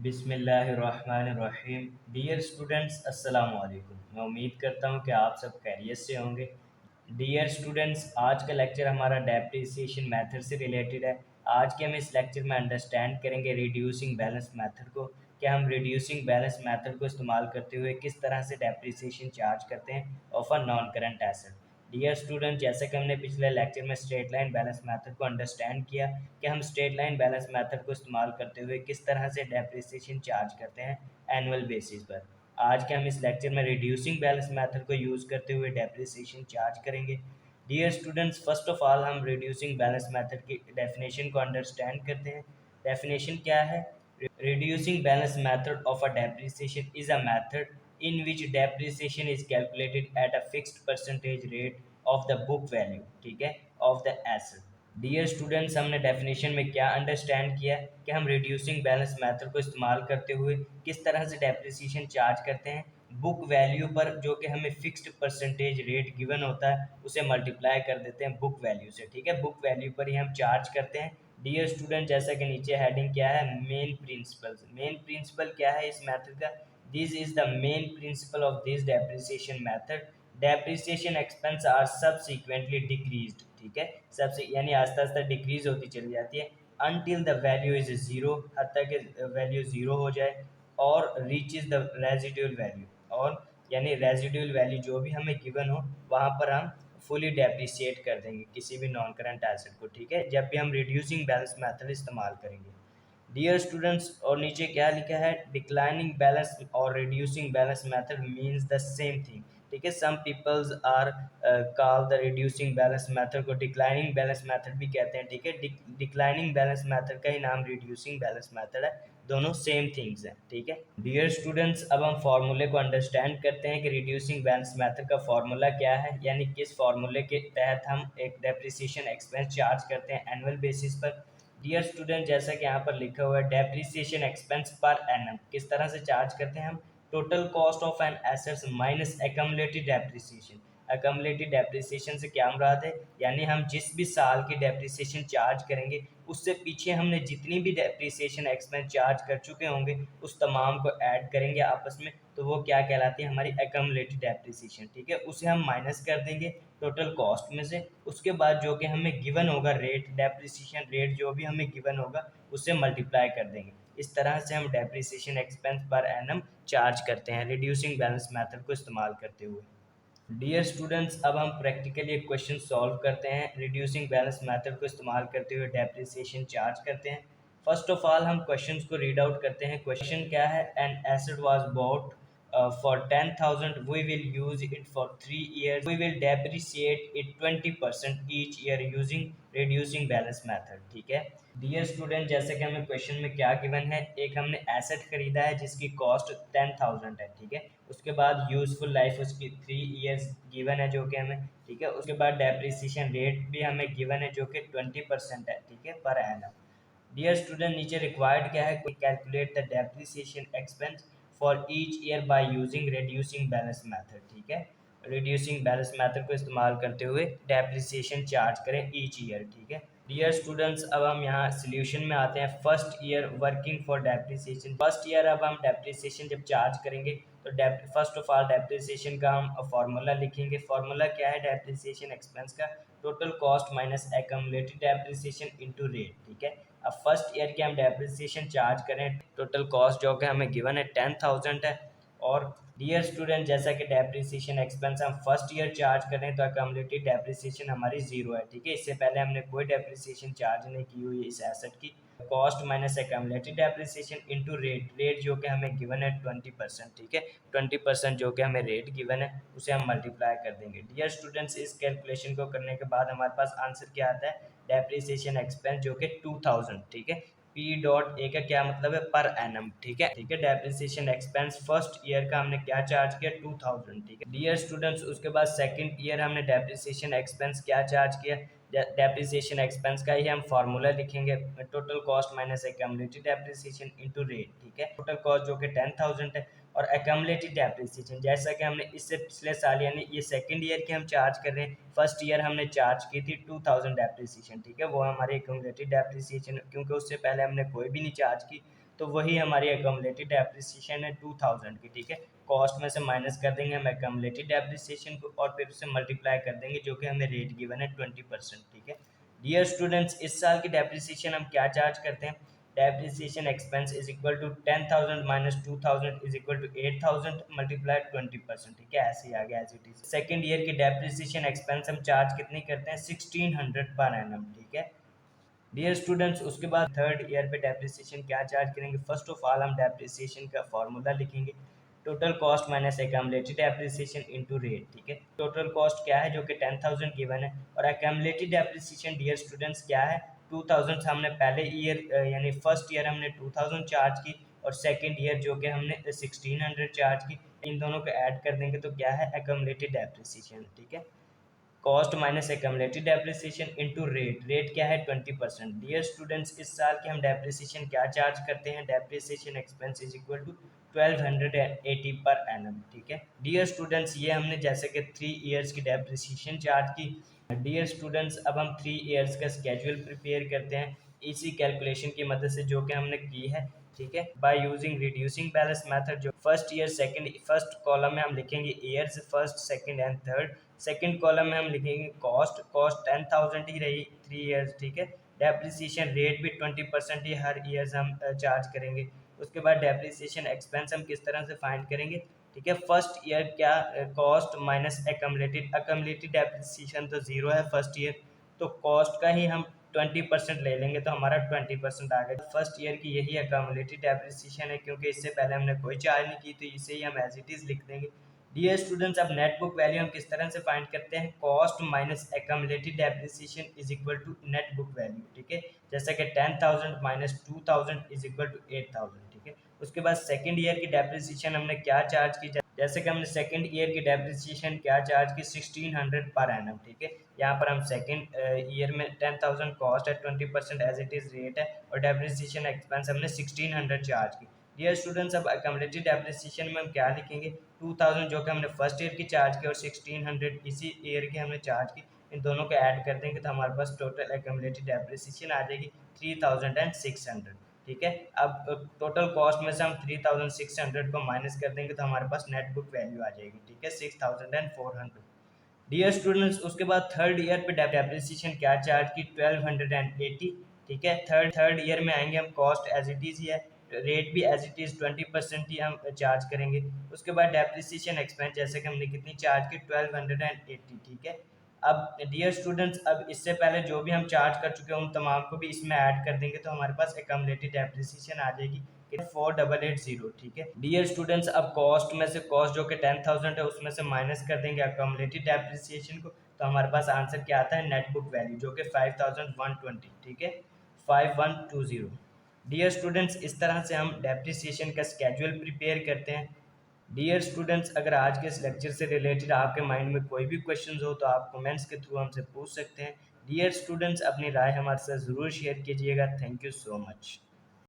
बिस्मिल्लाहिर्रहमानिर्रहीम। Dear students, अस्सलाम वालेकुम। मैं उम्मीद करता हूँ कि आप सब खैरियत से होंगे। डियर स्टूडेंट्स, आज का लेक्चर हमारा डेप्रिसिएशन मेथड से रिलेटेड है। आज के हम इस लेक्चर में अंडरस्टैंड करेंगे रिड्यूसिंग बैलेंस मेथड को, कि हम रिड्यूसिंग बैलेंस मेथड को इस्तेमाल करते हुए किस तरह से डेप्रिसिएशन चार्ज करते हैं of a non current asset. Dear student, जैसे कि हमने पिछले लेक्चर में स्ट्रेट लाइन बैलेंस मेथड को अंडरस्टैंड किया कि हम स्ट्रेट लाइन बैलेंस मेथड को इस्तेमाल करते हुए किस तरह से डेप्रिसिएशन चार्ज करते हैं एनुअल बेसिस पर। आज के हम इस लेक्चर में रिड्यूसिंग बैलेंस मेथड को यूज़ करते हुए डेप्रिसिएशन चार्ज करेंगे। Dear students, first of all हम रिड्यूसिंग बैलेंस मेथड की डेफिनेशन को अंडरस्टैंड करते हैं। डेफिनेशन क्या है? Reducing balance method of a depreciation is a method in which depreciation is calculated at a fixed percentage rate of the book value, ठीक है, of the asset। Dear students, हमने definition में क्या understand किया कि हम रिड्यूसिंग बैलेंस मेथड को इस्तेमाल करते हुए किस तरह से डेप्रिसिएशन चार्ज करते हैं। बुक वैल्यू पर जो कि हमें फिक्स्ड परसेंटेज रेट गिवन होता है उसे मल्टीप्लाई कर देते हैं बुक वैल्यू से, ठीक है। बुक वैल्यू पर ही हम चार्ज करते हैं। डियर स्टूडेंट, जैसा कि नीचे हेडिंग क्या है, मेन प्रिंसिपल्स। मेन प्रिंसिपल क्या है इस मेथड का? This is the main principle of this depreciation method. Depreciation expense are subsequently decreased, ठीक है, सबसे यानी आस्ता आस्ता डिक्रीज होती चली जाती है until the value is zero, हद तक वैल्यू ज़ीरो हो जाए, और reach is the residual value, और यानी रेजिडुअल वैल्यू जो भी हमें गिवन हो वहाँ पर हम फुली डेप्रिसिएट कर देंगे किसी भी नॉन करंट एसेट को, ठीक है, जब भी हम रिड्यूसिंग बैलेंस मेथड इस्तेमाल करेंगे। डियर स्टूडेंट्स, और नीचे क्या लिखा है, डिक्लाइनिंग बैलेंस और reducing balance method means the same thing, ठीक है। Some peoples are call the reducing balance method को डिक्लाइनिंग बैलेंस मेथड भी कहते हैं, ठीक है। डिक्लाइनिंग बैलेंस मेथड का ही नाम रिड्यूसिंग बैलेंस मेथड है, दोनों सेम थिंग्स हैं, ठीक है। डियर स्टूडेंट्स, अब हम फार्मूले को अंडरस्टैंड करते हैं कि रिड्यूसिंग बैलेंस मेथड का फार्मूला क्या है, यानी किस फार्मूले के तहत हम एक डेप्रिसिएशन एक्सपेंस चार्ज करते हैं एनुअल बेसिस पर। डियर स्टूडेंट, जैसा कि यहाँ पर लिखा हुआ है, डेप्रिसिएशन एक्सपेंस पर एनम किस तरह से चार्ज करते हैं हम? Total cost of an assets minus accumulated depreciation. Accumulated depreciation से क्या मुराद है? यानी हम जिस भी साल की डेप्रिसिएशन चार्ज करेंगे उससे पीछे हमने जितनी भी डेप्रिसिएशन एक्सपेंस चार्ज कर चुके होंगे उस तमाम को ऐड करेंगे आपस में, तो वो क्या कहलाती है? हमारी एक्यूमुलेटेड डेप्रिसिएशन, ठीक है। उसे हम माइनस कर देंगे टोटल कॉस्ट में से। उसके बाद जो कि हमें गिवन होगा रेट, डेप्रिसिएशन रेट जो भी हमें गिवन होगा उससे मल्टीप्लाई कर देंगे। इस तरह से हम depreciation expense per annum charge करते हैं रिड्यूसिंग बैलेंस मेथड को इस्तेमाल करते हुए। डियर स्टूडेंट्स, अब हम प्रैक्टिकली एक क्वेश्चन सॉल्व करते हैं, रिड्यूसिंग बैलेंस मेथड को इस्तेमाल करते हुए डेप्रिसिएशन चार्ज करते हैं। फर्स्ट ऑफ ऑल हम क्वेश्चंस को रीड आउट करते हैं। क्वेश्चन क्या है? An asset was bought for 10,000, we will use it for 3 years, we will depreciate it 20% each year using reducing balance method, ठीक है। डियर स्टूडेंट, जैसे कि हमें क्वेश्चन में क्या गिवन है, एक हमने एसेट खरीदा है जिसकी कॉस्ट 10,000 है, ठीक है। उसके बाद यूजफुल लाइफ उसकी 3 years गिवन है जो कि हमें, ठीक है। उसके बाद डेप्रिसिएशन रेट भी हमें गिवन है जो कि 20% है, ठीक है, पर एनम। डियर स्टूडेंट, नीचे रिक्वायर्ड क्या है? Calculate the depreciation expense for each year by using reducing balance method, ठीक है। रिड्यूसिंग बैलेंस मेथड को इस्तेमाल करते हुए डेप्रिसिएशन चार्ज करें ईच ईयर, ठीक है। डियर स्टूडेंट्स, अब हम यहाँ सोल्यूशन में आते हैं। First year working for depreciation. First year अब हम डेप्रिसिएशन जब चार्ज करेंगे तो फर्स्ट ऑफ ऑल डेप्रिसिएशन का हम फार्मूला लिखेंगे। फार्मूला क्या है डेप्रिसिएशन एक्सपेंस का? Total cost minus accumulated depreciation into rate, ठीक है। अब फर्स्ट ईयर की हम डेप्रिसिएशन चार्ज करें, टोटल कॉस्ट जो कि हमें गिवन है 10,000 है। और डियर स्टूडेंट, जैसा कि डेप्रिसिएशन एक्सपेंस हम फर्स्ट ईयर चार्ज करें तो एक्यूमुलेटेड डेप्रिसिएशन हमारी जीरो है, ठीक है। इससे पहले हमने कोई डेप्रिसिएशन चार्ज नहीं की हुई इस एसेट की। Cost minus accumulated depreciation into rate, rate जो कि हमें गिवन है 20%, ठीक है। 20% जो कि हमें रेट गिवन है उसे हम मल्टीप्लाई कर देंगे। डियर स्टूडेंट्स, इस कैलकुलेशन को करने के बाद हमारे पास आंसर क्या आता है? डेप्रिसिएशन एक्सपेंस जो कि 2000, ठीक है। पी डॉट ए का क्या मतलब है? पर एनम, ठीक है, ठीक है। डेप्रिसिएशन एक्सपेंस फर्स्ट ईयर का हमने क्या चार्ज किया? 2000, ठीक है। डियर स्टूडेंट्स, उसके बाद सेकंड ईयर हमने डेप्रिसिएशन एक्सपेंस क्या चार्ज किया? डेप्रिसिएशन एक्सपेंस का ही हम फार्मूला लिखेंगे, total cost minus accumulated depreciation into rate, ठीक है। टोटल कॉस्ट जो कि 10,000 है, और एक्यूमुलेटेड डेप्रिसिएशन जैसा कि हमने इससे पिछले साल यानी ये सेकंड ईयर की हम चार्ज कर रहे हैं। फर्स्ट ईयर हमने चार्ज की थी 2000 डेप्रिसिएशन, ठीक है, वो हमारी एक्यूमुलेटेड डेप्रिसिएशन, क्योंकि उससे पहले हमने कोई भी नहीं चार्ज की। तो वही हमारी एकम्युलेटेड डेप्रिसिएशन है 2000 की, ठीक है। कॉस्ट में से माइनस कर देंगे हम एकम्युलेटेड डेप्रिसिएशन को और फिर उसे मल्टीप्लाई कर देंगे, जो कि हमें रेट गिवन है 20%, ठीक है। डियर स्टूडेंट्स, इस साल की डेप्रिसिएशन हम क्या चार्ज करते हैं? Depreciation expense is equal to 10,000 minus 2,000 is equal to 8,000 multiplied 20%, ठीक है। ऐसे ही आ गया as it is. Second year की डेप्रिसिएशन एक्सपेंस हम चार्ज कितनी करते हैं? 1600 पर एनम, ठीक है। डियर स्टूडेंट्स, उसके बाद थर्ड ईयर पे डेप्रिसिएशन क्या चार्ज करेंगे? फर्स्ट ऑफ ऑल हम डेप्रिसिएशन का फॉर्मूला लिखेंगे, total cost minus accumulated depreciation into rate, ठीक है। टोटल कॉस्ट क्या है? जो कि 10,000 गिवन है, और एकम्युलेटेड डेप्रिसिएशन डियर स्टूडेंट्स क्या है? 2000 हमने पहले ईयर यानी फर्स्ट ईयर हमने 2000 चार्ज की, और सेकेंड ईयर जो कि हमने 1600 चार्ज की। इन दोनों को ऐड कर देंगे तो क्या है? एकम्युलेटेड डेप्रिसिएशन, ठीक है। Cost minus accumulated depreciation into rate, rate क्या है? 20%। डियर स्टूडेंट्स, इस साल की हम डेप्रिसिएशन क्या चार्ज करते हैं? Depreciation expense is equal to 1280 per annum, ठीक है। डियर स्टूडेंट्स, ये हमने जैसे कि 3 ईयर्स की डेप्रिसिएशन चार्ज की। डियर स्टूडेंट्स, अब हम 3 ईयर्स का स्केड्यूल प्रिपेयर करते हैं इसी कैलकुलेशन की मदद से जो कि हमने की है, ठीक है, by using reducing balance method. जो first year second, first column में हम लिखेंगे years, first second and third. Second column में हम लिखेंगे कॉस्ट, कॉस्ट 10,000 ही रही 3 ईयर्स, ठीक है। डेप्रिसिएशन रेट भी 20% ही हर ईयर्स हम चार्ज करेंगे। उसके बाद डेप्रिसिएशन एक्सपेंस हम किस तरह से फाइंड करेंगे, ठीक है। फर्स्ट ईयर क्या? कॉस्ट माइनस एकम्युलेटेड, एकम्युलेटेड डेप्रिसिएशन तो जीरो है फर्स्ट ईयर, तो कॉस्ट का ही हम 20% ले लेंगे, तो हमारा 20% आ गया। फर्स्ट ईयर की यही एकम्युलेटेड डेप्रिसिएशन है, क्योंकि इससे पहले हमने कोई चार्ज नहीं की, तो इसे ही हम एज इट इज लिख देंगे। डियर स्टूडेंट्स, अब नेट बुक वैल्यू हम किस तरह से फाइंड करते हैं? Cost minus accumulated depreciation is equal to net book value, ठीक है। जैसे कि 10,000 माइनस 2,000 इज इक्वल टू 8,000, ठीक है। उसके बाद सेकंड ईयर की डेप्रिसिएशन हमने क्या चार्ज की? जैसे कि हमने सेकंड ईयर की डेप्रिसिएशन क्या चार्ज की? 1600 पर एनम, ठीक है। यहाँ पर हम सेकंड ईयर में 10,000 कॉस्ट है, 20% एज इट इज रेट है, और डेप्रिसिएशन एक्सपेंस हमने 1600 चार्ज की। डियर स्टूडेंट्स, अब accumulated डेप्रिसिएशन में हम क्या लिखेंगे? 2000 जो कि हमने फर्स्ट ईयर की चार्ज की, और 1600 इसी ईयर की हमने चार्ज की। इन दोनों को ऐड कर देंगे तो हमारे पास टोटल accumulated डेप्रिसिएशन आ जाएगी 3600, ठीक है। अब टोटल कॉस्ट में से हम 3600 को माइनस कर देंगे तो हमारे पास नेट बुक वैल्यू आ जाएगी, ठीक है, 6400। डियर स्टूडेंट्स, उसके बाद थर्ड ईयर पे डेप्रिसिएशन क्या चार्ज की? 1280, ठीक है। थर्ड ईयर में आएंगे हम, कॉस्ट एज इट इज ही है, रेट भी एज इट इज 20% ही हम चार्ज करेंगे। उसके बाद डेप्रिसिएशन एक्सपेंस जैसे कि हमने कितनी चार्ज की? 1280, ठीक है। अब डियर स्टूडेंट्स, अब इससे पहले जो भी हम चार्ज कर चुके हैं उन तमाम को भी इसमें ऐड कर देंगे तो हमारे पास एकम्युलेटेड डेप्रिसिएशन आ जाएगी 4880, ठीक है। डियर स्टूडेंट्स, अब कॉस्ट में से, कॉस्ट जो कि 10,000 है उसमें से माइनस कर देंगे एकम्युलेटेड डेप्रिसिएशन को, तो हमारे पास आंसर क्या आता है? नेट बुक वैल्यू, जो कि 5120, ठीक है, 5120। डियर स्टूडेंट्स, इस तरह से हम डेप्रिसिएशन का स्केड्यूल प्रिपेयर करते हैं। डियर स्टूडेंट्स, अगर आज के इस लेक्चर से रिलेटेड आपके माइंड में कोई भी क्वेश्चंस हो तो आप कमेंट्स के थ्रू हमसे पूछ सकते हैं। डियर स्टूडेंट्स, अपनी राय हमारे साथ ज़रूर शेयर कीजिएगा। Thank you so much.